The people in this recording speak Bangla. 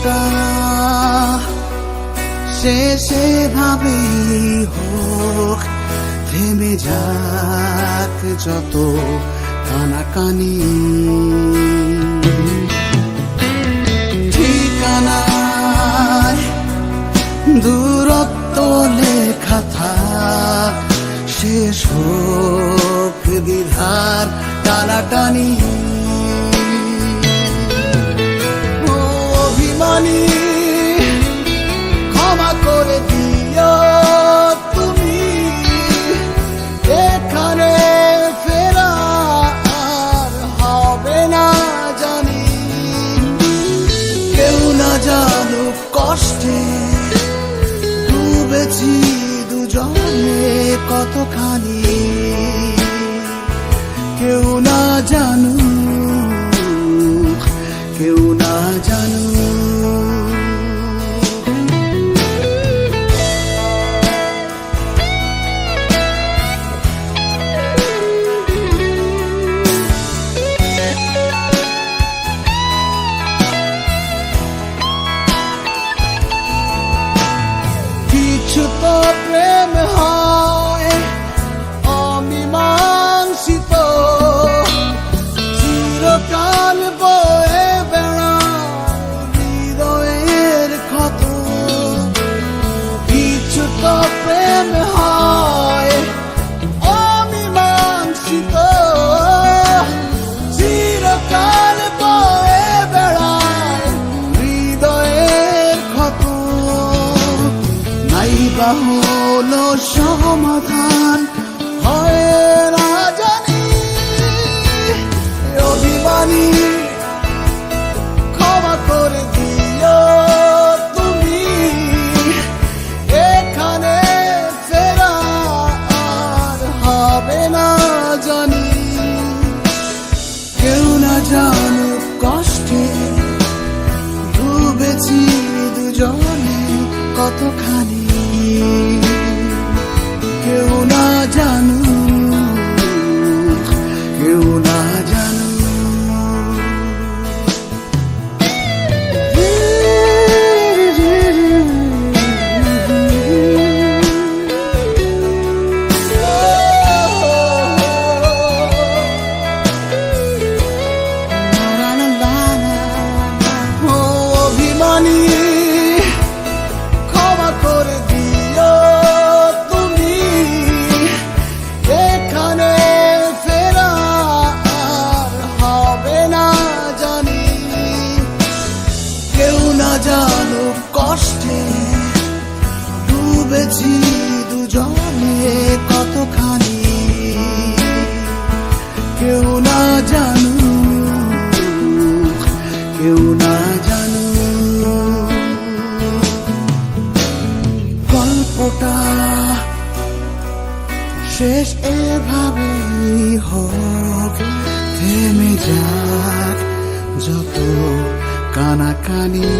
গল্পটা শেষে ভাবেই হোক, থেমে যাক যত কানাকানি। ঠিকানায় দূরত্ব লেখা থাক, শেষ হোক দ্বিধার টানাটানি। অভিমানী ক্ষমা করে দিও তুমি, এখানে ফেরা আর হবে না জানি। কেউ না জানুক কষ্টে ডুবেছি দুজনে কতখানি, কেউ না জানুক, কেউ না জানুক। কিছু তো প্রেম হয় অমীমাংসিত, চিরকাল বয়ে বেড়ায় হৃদয়ের ক্ষত। কিছু তো প্রেম হয় অমীমাংসিত, চিরকাল বয়ে বেড়ায় হৃদয়ের ক্ষত। নাইবা হলো সমাধান হয় না জানি, অভিমানী ক্ষমা করে দিও তুমি, এখানে ফেরা আর হবে না জানি। কেউ না জানুক কষ্টে ডুবেছি দুজনে কতখানি, কেউ না জানুক, কেউ না জানুক। অভিমানী ক্ষমা করে দিও তুমি, এখানে ফেরা আর হবে না জানি। কেউ না জানুক কষ্টে ডুবেছি দুজনে কতখানি, কেউ না জানুক, কেউ না জানুক। গল্পটা শেষ এভাবেই হোক, থেমে যাক যত কানাকানি।